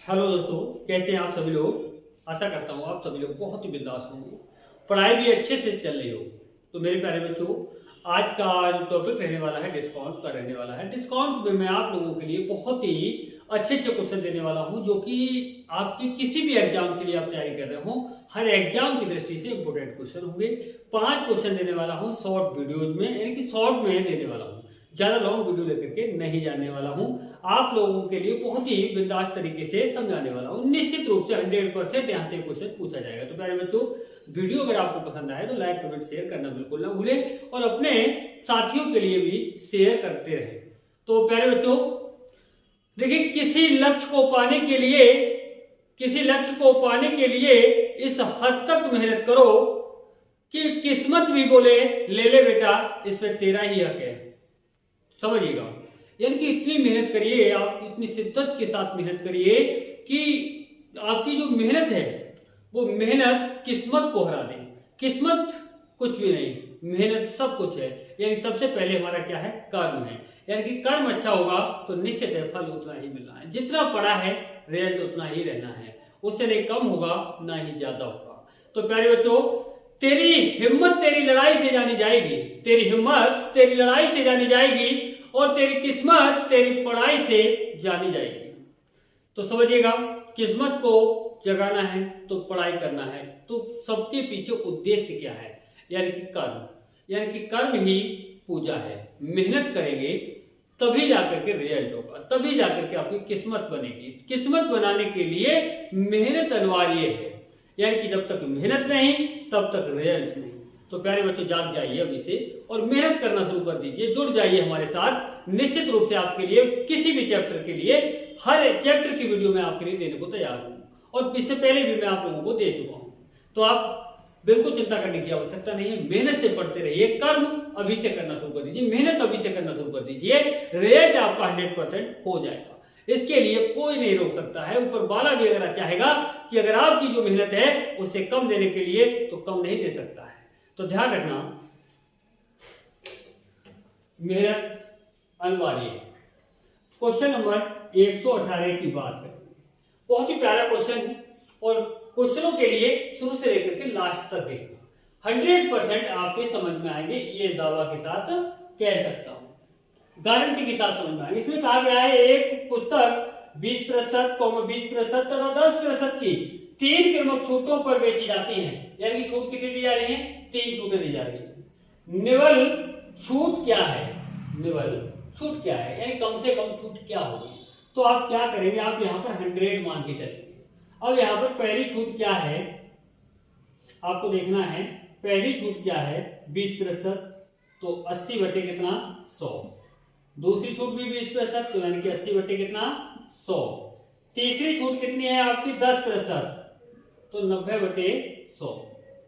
Hello दोस्तों, कैसे हैं आप सभी लोग। आशा करता हूँ आप सभी लोग बहुत ही बिंदास होंगे, पढ़ाई भी अच्छे से चल रही हो। तो मेरे प्यारे बच्चों, आज का जो टॉपिक रहने वाला है डिस्काउंट का रहने वाला है। डिस्काउंट में मैं आप लोगों के लिए बहुत ही अच्छे अच्छे क्वेश्चन देने वाला हूँ, जो कि आपके किसी भी एग्जाम के लिए आप तैयारी कर रहे हो, हर एग्जाम की दृष्टि से इंपोर्टेंट क्वेश्चन होंगे। 5 क्वेश्चन देने वाला हूँ शॉर्ट वीडियोज में, यानी कि शॉर्ट में देने वाला हूँ, ज्यादा लॉन्ग वीडियो लेकर के नहीं जाने वाला हूं। आप लोगों के लिए बहुत ही बिंदास तरीके से समझाने वाला हूं। निश्चित रूप से 100% यहाँ से क्वेश्चन पूछा जाएगा। तो प्यारे बच्चों, वीडियो अगर आपको पसंद आए तो लाइक कमेंट शेयर करना बिल्कुल ना भूलें और अपने साथियों के लिए भी शेयर करते रहे। तो प्यारे बच्चों देखिए, किसी लक्ष्य को पाने के लिए इस हद तक मेहनत करो कि किस्मत भी बोले ले ले बेटा, इस पे तेरा ही हक है। समझिएगा, यानी कि इतनी मेहनत करिए, आप इतनी शिद्दत के साथ मेहनत करिए कि आपकी जो मेहनत है वो मेहनत किस्मत को हरा दे। किस्मत कुछ भी नहीं, मेहनत सब कुछ है। यानी सबसे पहले हमारा क्या है, कर्म है। यानी कि कर्म अच्छा होगा तो निश्चित है फल उतना ही मिलना है। जितना पढ़ा है रिजल्ट उतना ही रहना है, उससे नहीं कम होगा ना ही ज्यादा होगा। तो प्यारे बच्चों, तेरी हिम्मत तेरी लड़ाई से जानी जाएगी, तेरी हिम्मत तेरी लड़ाई से जानी जाएगी और तेरी किस्मत तेरी पढ़ाई से जानी जाएगी। तो समझिएगा, किस्मत को जगाना है तो पढ़ाई करना है। तो सबके पीछे उद्देश्य क्या है, यानी कि कर्म। यानी कि कर्म ही पूजा है। मेहनत करेंगे तभी जाकर के रिजल्ट होगा, तभी जाकर के आपकी किस्मत बनेगी। किस्मत बनाने के लिए मेहनत अनिवार्य है। यानी कि जब तक मेहनत नहीं तब तक रिजल्ट नहीं। तो प्यारे बच्चों, जाग जाइए अभी से और मेहनत करना शुरू कर दीजिए। जुड़ जाइए हमारे साथ। निश्चित रूप से आपके लिए किसी भी चैप्टर के लिए हर चैप्टर की वीडियो मैं आपके लिए देने को तैयार हूँ, और इससे पहले भी मैं आप लोगों को दे चुका हूँ। तो आप बिल्कुल चिंता करने की आवश्यकता नहीं है। मेहनत से पढ़ते रहिए, कर्म अभी से करना शुरू कर दीजिए, मेहनत अभी से करना शुरू कर दीजिए। रिजल्ट आपका 100% हो जाएगा। इसके लिए कोई नहीं रोक सकता है। ऊपर वाला भी अगर चाहेगा कि अगर आपकी जो मेहनत है उससे कम देने के लिए, तो कम नहीं दे सकता है। तो ध्यान रखना, मेहनत अनिवार्य है। क्वेश्चन नंबर 118 की बात करें। बहुत ही प्यारा क्वेश्चन है और क्वेश्चनों के लिए शुरू से लेकर के लास्ट तक देखना, 100% आपके समझ में आएंगे, ये दावा के साथ कह सकता हूं, गारंटी के साथ समझ में आएंगे। इसमें कहा गया है एक पुस्तक 20%, 20% तथा 10% की 3 क्रमिक छूटों पर बेची जाती है। यानी कि छूट कितनी दी जा रही है, 3 छूटें दी जा रही है। निवल छूट क्या है, निवल छूट क्या है, यानी कम से कम छूट क्या होगी। तो आप क्या करेंगे, आप यहाँ पर 100 मान के चलेंगे। अब यहाँ पर पहली छूट क्या है आपको देखना है। पहली छूट क्या है, 20%, तो 80 बटे कितना, 100। दूसरी छूट भी 20%, तो यानी कि 80 बटे कितना, 100। तीसरी छूट कितनी है आपकी, 10%, तो 90 बटे 100।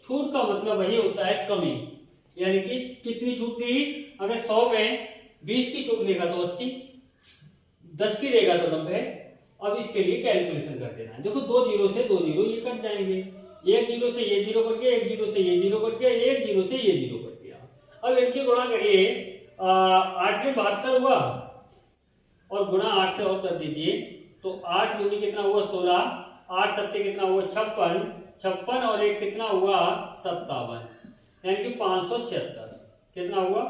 छूट का मतलब वही होता है कमी। यानी कि कितनी छूट दी, अगर 100 में 20 की छूट लेगा तो 80, 10 की लेगा तो 90। अब इसके लिए कैलकुलेशन कर देना है। देखो, 2 जीरो से 2 जीरो ये कट जाएंगे, 1 जीरो से ये जीरो कट गया, 1 जीरो से ये जीरो कट गया, 1 जीरो से ये जीरो कट गया। अब इनकी गुणा करिए, 8 में 72 हुआ और गुणा 8 से और कर दीजिए, तो 8 दूनी कितना हुआ, 16, 8 सत्ते कितना हुआ, 56, 56 और 1 कितना हुआ, 57, यानी कि 576। कितना हुआ,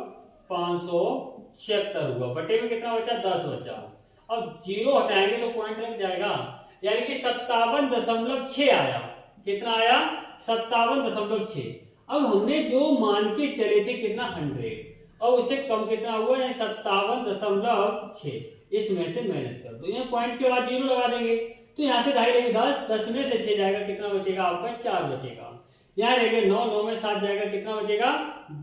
576 हुआ। बटे में कितना बचा, 10 बचा। अब जीरो हटाएंगे तो पॉइंट लग जाएगा, यानी कि 57.6 आया। कितना आया, 57.6। अब हमने जो मान के चले थे कितना, 100, अब उससे कम कितना हुआ, 57.6। इसमें से माइनस कर दो, यहाँ पॉइंट के बाद जीरो लगा देंगे, तो यहाँ से 2.5 लेंगे 10, 10 में से 6 जाएगा, कितना बचेगा आपका, 4 बचेगा। यहाँ रहेंगे 9, 9 में 7 जाएगा, कितना बचेगा,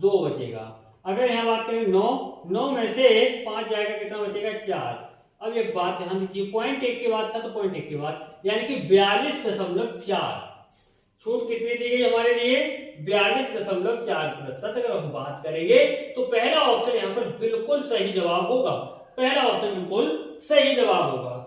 2 बचेगा। अगर यहाँ बात करें 9 में से 5 जाएगा, कितना बचेगा, 4। अब एक बात ध्यान दीजिए, पॉइंट 1 के बाद था तो पॉइंट 1 के बाद, यानी कि 42.4 छूट कितनी दी गई हमारे लिए, 42.4%। अगर हम बात करेंगे तो पहला ऑप्शन यहाँ पर बिल्कुल सही जवाब होगा, पहला ऑप्शन बिल्कुल सही जवाब होगा।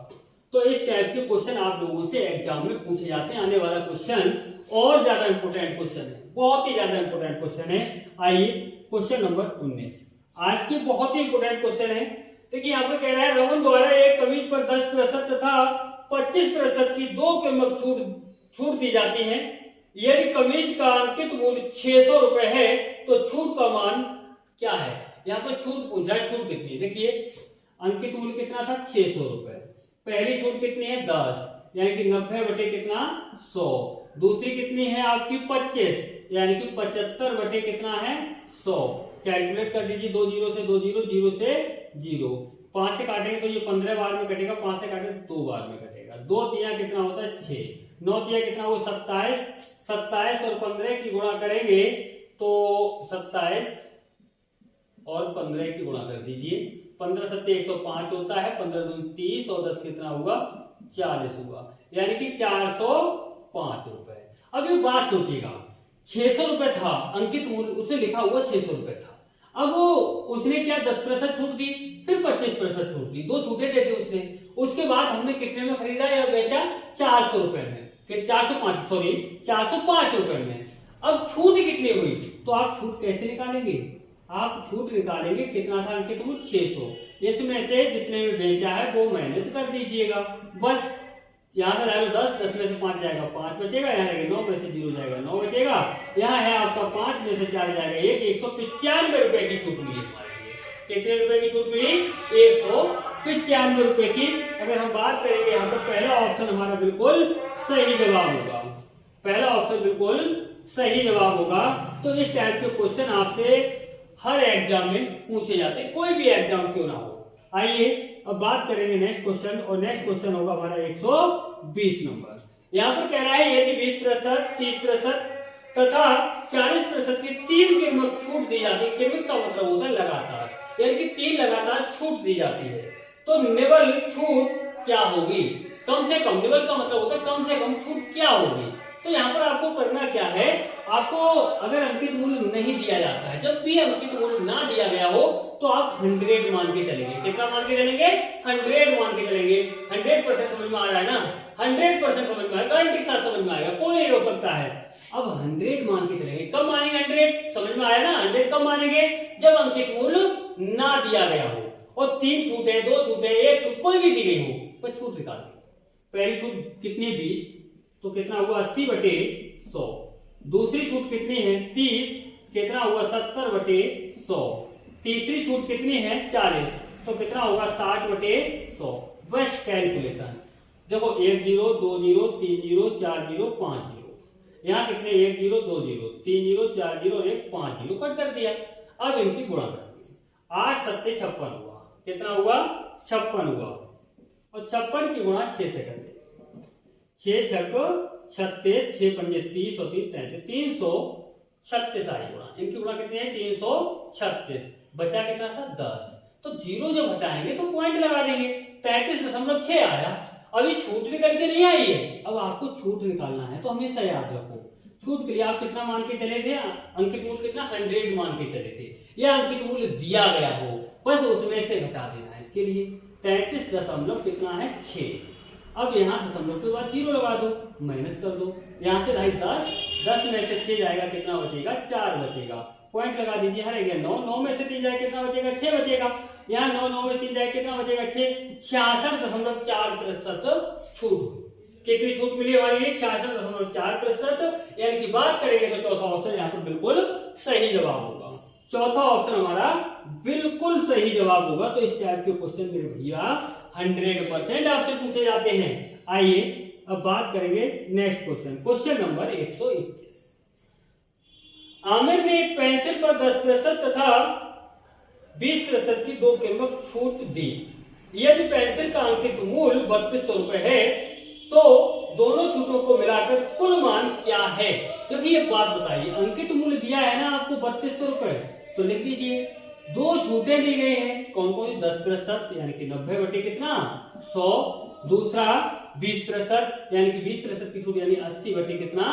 तो इस टाइप के क्वेश्चन आप लोगों से एग्जाम में पूछे जाते हैं। आने वाला क्वेश्चन और ज्यादा इंपोर्टेंट क्वेश्चन है, बहुत ही ज्यादा इंपोर्टेंट क्वेश्चन है। आइए क्वेश्चन नंबर 19 आज की बहुत ही इंपोर्टेंट क्वेश्चन है। देखिए यहाँ पर कह रहा है, रमन द्वारा एक कमीज पर 10% तथा 25% की 2 कीमत छूट दी जाती है। यदि कमीज का अंकित मूल्य 600 रुपए है तो छूट का मान क्या है? यहाँ पर छूट पूछ रहा है, छूट कितनी है? देखिए अंकित मूल्य कितना था? 600 रुपए। पहली छूट कितनी है? 10, यानी कि 90 बटे कितना? 100। दूसरी कितनी है आपकी? 25, यानी कि 75 बटे कितना है? 100। कैलकुलेट कर दीजिए, 2 जीरो से 2 जीरो, 0 से 0, 5 से काटेंगे तो ये 15 बार में कटेगा, 5 से काटेंगे 2 बार में कटेगा। 2 तिया कितना होता है? 6। 9 तिया कितना होगा? 27। 27 और 15 की गुणा करेंगे तो 27 और 15 की गुणा कर दीजिए, 15 सत्ते 105 होता है, 15 दूनी 30 और 10 कितना होगा? 40 होगा, यानी कि 405 रुपए। अब ये बात सोचिएगा, 600 रुपए था अंकित मूल्य, उसने लिखा हुआ 600 रुपए था। अब उसने क्या 10% छूट दी, फिर 25% छूट दी, 2 छूटे दे दी उसने। उसके बाद हमने कितने में खरीदा या बेचा? 400 रुपए में, 405 रुपए में। अब छूट कितनी हुई? तो आप छूट कैसे निकालेंगे? आप छूट निकालेंगे, कितना था अंकित मूल्य? 600। इसमें से जितने में बेचा है वो माइनस कर दीजिएगा, बस। यहाँ से जाएगा 10, 10 में से 5 जाएगा, 5 बचेगा, यहाँ रहेगा 9 में से 0 जाएगा, 9 बचेगा, यहाँ है आपका 5 में से 4 जाएगा, 195 रुपए की छूट मिली हमारे लिए। कितने रुपए की छूट मिली? 195 रुपए की। अगर हम बात करेंगे यहाँ पर, पहला ऑप्शन हमारा बिल्कुल सही जवाब होगा, पहला ऑप्शन बिल्कुल सही जवाब होगा। तो इस टाइप के क्वेश्चन आपसे हर एग्जाम में पूछे जाते हैं, कोई भी एग्जाम क्यों ना हो। आइए अब बात करेंगे नेक्स्ट क्वेश्चन, और नेक्स्ट क्वेश्चन होगा हमारा 120 नंबर। यहाँ पर कह रहा है यदि 20%, 30% तथा 40% की 3 कीमत छूट दी जाती है, कीमत का मतलब होता है लगातार, यानी कि 3 लगातार छूट दी जाती है, तो निवल छूट क्या होगी? कम से कम, निवल का मतलब होता है कम से कम छूट क्या होगी? तो यहाँ पर आपको करना क्या है, आपको अगर अंकित मूल्य नहीं दिया जाता है, जब भी अंकित मूल्य ना दिया गया हो तो आप 100 मान के चलेंगे। कितना मान के चलेंगे? 100 मान के चलेंगे। 100% समझ में आ रहा है ना? 100% समझ में आएगा, गारंटी के साथ समझ में आएगा, कोई नहीं रोक सकता है। अब 100 मान के चलेंगे। कब मानेंगे 100? समझ में आया ना? 100 कब मानेंगे? जब अंकित मूल्य ना दिया गया हो, और 3 छूटे, 2 छूटे, 1 छूट कोई भी दी गई हो, पर छूट निकाल दी। पहली छूट कितनी? 20, तो कितना हुआ? 80 बटे 100। दूसरी छूट कितनी है? 30, कितना हुआ? 70 बटे 100। तीसरी छूट कितनी है? 40, तो कितना होगा? 60 बटे 100। बस कैलकुलेशन देखो, 1 0, 2 0, 3 0, 4 0, 5 0, यहाँ कितने? 1 0, 2 0, 3 0, 4 0, 1, 5 0 कट कर दिया। अब इनकी गुणा कर दी, 8 सत्ते 56 हुआ, कितना हुआ? 56 हुआ, और 56 की गुणा 6 से कर दे, 6 छक 36, 6 पंजे 30 और 3 33, 336 आई गुणा। इनकी गुणा कितनी है? 336। बचा कितना था? 10। तो 0 जब हटाएंगे तो पॉइंट लगा देंगे, 33.6 आया। अभी छूट निकल के नहीं आई है, अब आपको छूट निकालना है, तो हमेशा याद रखो छूट के लिए आप कितना मान के चले थे? अंकित मूल्य कितना? 100 मान के चले थे, या अंकित मूल्य दिया गया हो, बस उसमें से घटा देना है। इसके लिए 33 दशमलव कितना है? 6। अब यहाँ दशमलव के बाद 0 लगा दो, माइनस कर दो, यहाँ से भाई 10 में से 6 जाएगा, कितना बचेगा? 4 बचेगा, पॉइंट लगा दीजिए, हर गया 9 में से 3 जाएगा, कितना बचेगा? 6 बचेगा, यहाँ 9 में 3 जाएगा, कितना बचेगा? 6। 66.4% छूट हुई। कितनी छूट मिली हमारे लिए? 66.4%, यानी कि बात करेंगे तो चौथा ऑप्शन यहाँ पर बिल्कुल सही जवाब होगा। चौथा ऑप्शन हमारा बिल्कुल सही जवाब होगा। तो इस टाइप के क्वेश्चन मेरे भैया 100% आपसे पूछे जाते हैं। आइए अब बात करेंगे next question, question number 121। Aamir ने एक पेंसिल पर 10% तथा 20% की 2 कीमत छूट दी। यदि पेंसिल का अंकित मूल्य 3200 रुपए है तो दोनों छूटों को मिलाकर कुल मान क्या है? क्योंकि ये बात बताइए, अंकित मूल्य दिया है ना आपको 3200 रुपए, तो लिख दीजिए 2 छूटें दी गई हैं, कौन कौन सी? 10% यानी कि 90 बटे कितना? 100। दूसरा 20% यानी कि 20% की छूट यानी 80 बटे कितना?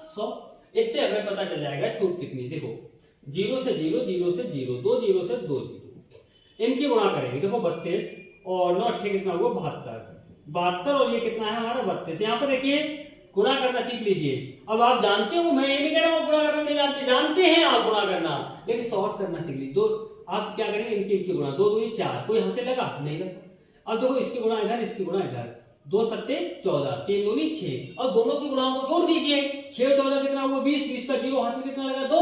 100। इससे हमें पता चल जाएगा छूट कितनी। देखो 0 से 0, 0 से 0, 2 0 से 2 0, इनकी गुणा करेंगे। देखो 32 और 9 अट्ठे कितना हुआ? 72 और ये कितना है हमारा? 32। यहाँ पर देखिए गुणा करना सीख लीजिए। अब आप जानते हो, मैं ये नहीं कह रहा हूँ गुणा करना नहीं जानते, जानते हैं आप गुणा करना, लेकिन सॉर्ट करना सीख लीजिए। 2 आप क्या करेंगे? इनकी गुणा, 2 2 4, कोई यहाँ से लगा नहीं लगा। अब देखो इसकी गुणा इधर, इसकी गुणा इधर, 2 सत्ते 14, 3 दूनी 6, और दोनों की गुणाओं को जोड़ दीजिए। 6 14 कितना हुआ 20, 20 का 0 हाथ से कितना लगा 2।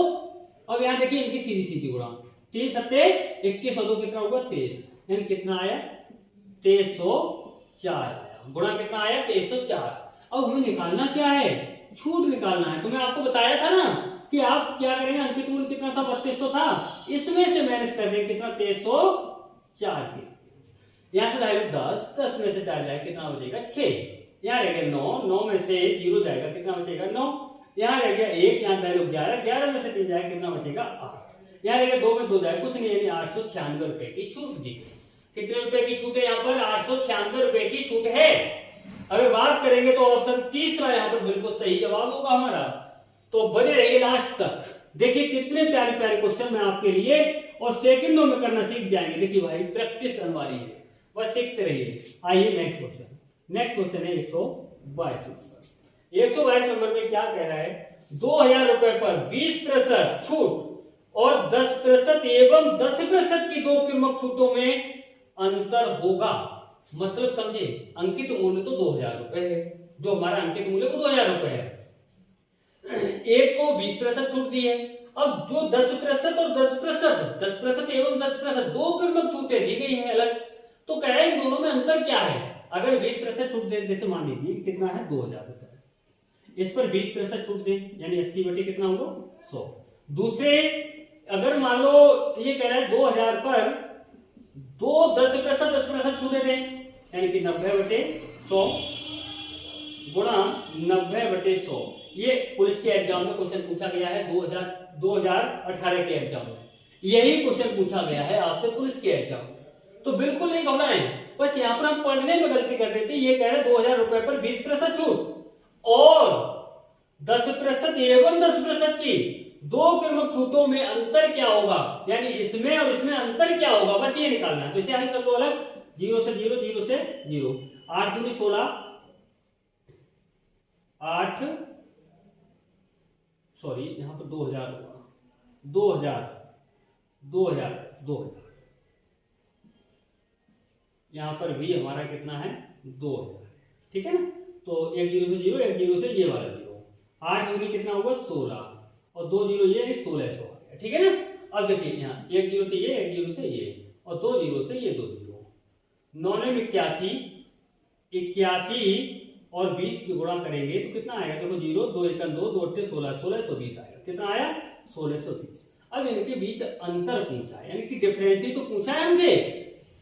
अब यहाँ देखिए इनकी सीधी सीधी गुणा, 3 सत्ते 21 और 2 कितना होगा 23, यानी कितना आया 2304 आया। गुणा कितना आया 2304। अब हमें निकालना क्या है, छूट निकालना है। तो मैं आपको बताया था ना कि आप क्या करेंगे, अंकित मूल्य कितना था 3200 था, इसमें से माइनस कर देंगे कितना 2304 के। यहाँ से जाएगा 10, 10 में से 4 जाएगा कितना बचेगा 6, यहाँ रह गया 9, 9 में से 0 जाएगा कितना बचेगा 9, यहाँ रह गया 1, यहाँ जाएगा 11, 11 में से 3 जाएगा कितना बचेगा 8, यहाँ रह गया 2 में 2 जाएगा कुछ नहीं, यानी 896 रुपए की छूट दी। कितने रुपए की छूट है यहाँ पर 896 रुपए की छूट है। अगर बात करेंगे तो ऑप्शन तीसरा यहाँ पर बिल्कुल सही जवाब होगा हमारा। तो बने रहिए लास्ट तक, देखिए कितने प्यारे प्यारे क्वेश्चन मैं आपके लिए और सेकंडों में करना सीख जाएंगे। देखिए भाई प्रैक्टिस अनिवार्य है, बस सीखते रहिए। आइए नेक्स्ट क्वेश्चन, नेक्स्ट क्वेश्चन है 122 नंबर। 122 नंबर में क्या कह रहा है, 2000 रुपए पर 20% छूट और 10% एवं 10% की दो कीमत छूटों में अंतर होगा। मतलब समझे, अंकित मूल्य तो 2000 रुपए है, जो हमारा अंकित मूल्य वो 2000 रुपए है, एक को 20% छूट दी है। अब जो 10% और 10% एवं 10% दो कीमत छूटें दी गई है अलग, तो कह रहा है इन दोनों में अंतर क्या है। अगर 20% छूट दे, जैसे मान लीजिए कितना है 2000 रुपए, इस पर 20% छूट दे यानी 80 बटे कितना होगा 100। दूसरे अगर मान लो ये कह रहा है 2000 पर दो 10% छूटे थे, यानी कि 90 बटे 100 गुणा 90 बटे 100। ये पुलिस के एग्जाम में क्वेश्चन पूछा गया है 2018 के एग्जाम में, यही क्वेश्चन पूछा गया है आपसे पुलिस के एग्जाम में। तो बिल्कुल नहीं घबराएं, बस यहाँ पर हम पढ़ने में गलती कर देते। ये कह रहे 2000 रुपए पर 20% छूट और 10% एवं 10% की दो क्रमिक छूटों में अंतर क्या होगा, यानी इसमें और इसमें अंतर क्या होगा, बस ये निकालना है। तो इसे हल कर लो अलग, 0 से 0, 0 से 0, 8 दूनी 16, 8 सॉरी यहां पर 2000 होगा, 2000 यहां पर भी हमारा कितना है 2000, ठीक है ना। तो 1 0 से 0, 1 0 से ये वाला 0, 8 दूनी कितना होगा 16 और 2 0 ये 1600 आ गया, ठीक है ना। अब देखिए यहाँ 1 0 से ये, 1 0 से ये और 2 0 से ये 2 0, 9 में 81, 81 और 20 की गुणा करेंगे तो कितना आएगा, देखो 0 2 1 2 2 8 16, 1620 आएगा। कितना आया 1620। अब इनके बीच अंतर पूछा है, यानी कि डिफरेंस ही तो पूछा है हमसे।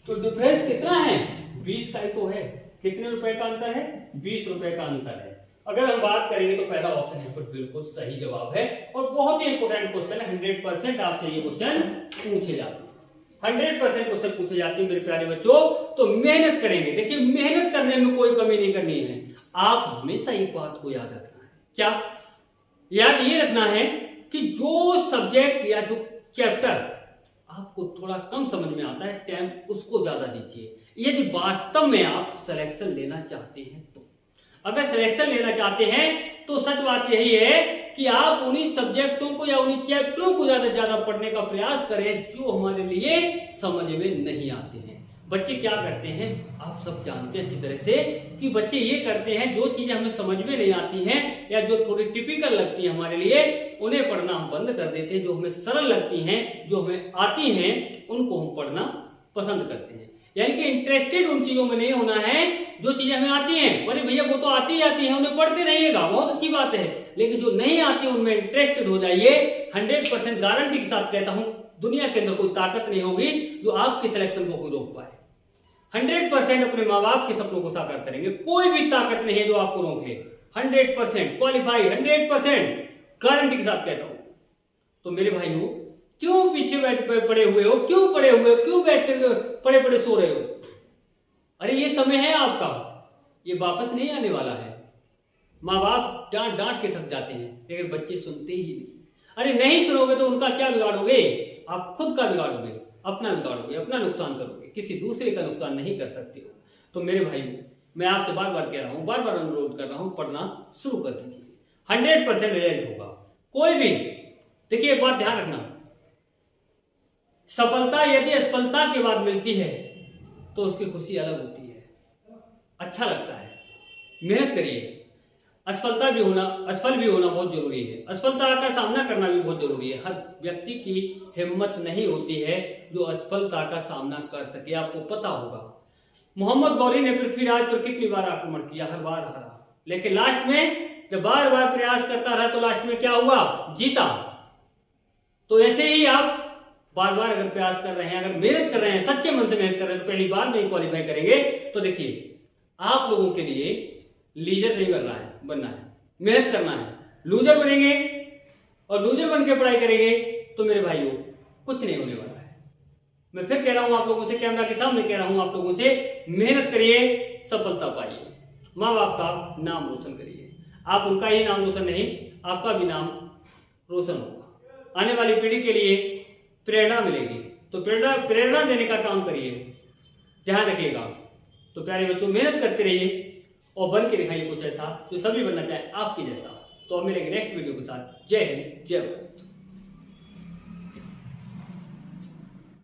तो डिफरेंस कितना है 20 का ही तो है। कितने रुपए का अंतर है 20 रुपए का अंतर है। अगर हम बात करेंगे तो पहला ऑप्शन है पर बिल्कुल सही जवाब है और बहुत ही इंपोर्टेंट क्वेश्चन है। 100% आपसे ये क्वेश्चन पूछे जाते हैं, 100% क्वेश्चन पूछे जाते हैं मेरे प्यारे बच्चों। तो मेहनत करेंगे, देखिए मेहनत करने में कोई कमी नहीं करनी है। आप हमेशा एक बात को याद रखना है, क्या याद ये रखना है कि जो सब्जेक्ट या जो चैप्टर आपको थोड़ा कम समझ में आता है टाइम उसको ज्यादा दीजिए। यदि वास्तव में आप सिलेक्शन लेना चाहते हैं तो, अगर सिलेक्शन लेना चाहते हैं तो सच बात यही है कि आप उन्हीं सब्जेक्टों को या उन्हीं चैप्टरों को ज्यादा से ज्यादा पढ़ने का प्रयास करें जो हमारे लिए समझ में नहीं आते हैं। बच्चे क्या करते हैं आप सब जानते हैं अच्छी तरह से कि बच्चे ये करते हैं जो चीजें हमें समझ में नहीं आती हैं या जो थोड़ी टिपिकल लगती है हमारे लिए उन्हें पढ़ना हम बंद कर देते हैं। जो हमें सरल लगती हैं, जो हमें आती हैं, उनको हम पढ़ना पसंद करते हैं। यानी कि इंटरेस्टेड उन चीजों में नहीं होना है जो चीजें हमें आती हैं। अरे भैया वो तो आती ही आती है, उन्हें पढ़ते रहिएगा, बहुत अच्छी बात है, लेकिन जो नहीं आती उनमें इंटरेस्टेड हो जाइए। 100% गारंटी के साथ कहता हूं दुनिया के अंदर कोई ताकत नहीं होगी जो आपके सिलेक्शन को कोई रोक पाए। 100% अपने माँ बाप के सपनों को साकार करेंगे, कोई भी ताकत नहीं है जो आपको रोक ले। 100% क्वालिफाई, 100% गारंटी के साथ कहता हूं। तो मेरे भाइयों क्यों पीछे पड़े हुए हो, क्यों पड़े हुए हो, क्यों बैठ कर पड़े पड़े सो रहे हो? अरे ये समय है आपका, ये वापस नहीं आने वाला है। माँ बाप डांट डांट के थक जाते हैं लेकिन बच्चे सुनते ही नहीं। अरे नहीं सुनोगे तो उनका क्या बिगाड़ोगे, आप खुद का बिगाड़ोगे, अपना बिगाड़ोगे, अपना नुकसान करोगे, किसी दूसरे का नुकसान नहीं कर सकते हो। तो मेरे भाई मैं आपसे बार बार कह रहा हूं, बार बार अनुरोध कर रहा हूं, पढ़ना शुरू कर दीजिए। 100% रिजल्ट होगा। कोई भी देखिए एक बात ध्यान रखना, सफलता यदि असफलता के बाद मिलती है तो उसकी खुशी अलग होती है, अच्छा लगता है। मेहनत करिए। असफल भी होना बहुत जरूरी है। असफलता का सामना करना भी बहुत जरूरी है। हर व्यक्ति की हिम्मत नहीं होती है जो असफलता का सामना कर सके। आपको पता होगा मोहम्मद गौरी ने पृथ्वीराज पर कितनी बार आक्रमण किया, हर बार हारा, लेकिन लास्ट में जब बार बार प्रयास करता रहा तो लास्ट में क्या हुआ, जीता। तो ऐसे ही आप बार बार अगर प्रयास कर रहे हैं, अगर मेहनत कर रहे हैं, सच्चे मन से मेहनत कर रहे हैं, तो पहली बार में ही क्वालिफाई करेंगे। तो देखिए आप लोगों के लिए लीडर नहीं बनना है, मेहनत करना है। लूजर बनेंगे और लूजर बन के पढ़ाई करेंगे तो मेरे भाइयों कुछ नहीं होने वाला है। मैं फिर कह रहा हूं आप लोगों से, कैमरा के सामने कह रहा हूं आप लोगों से, मेहनत करिए, सफलता पाइए, माँ बाप का नाम रोशन करिए। आप उनका ही नाम रोशन नहीं, आपका भी नाम रोशन होगा। आने वाली पीढ़ी के लिए प्रेरणा मिलेगी, तो प्रेरणा देने का काम करिए, ध्यान रखिएगा। तो प्यारे बच्चों, मेहनत करते रहिए और बन के दिखाइए कुछ ऐसा जो सभी बनना चाहे आपकी जैसा। तो अब मिलेंगे नेक्स्ट वीडियो के साथ। जय हिंद, जय भारत।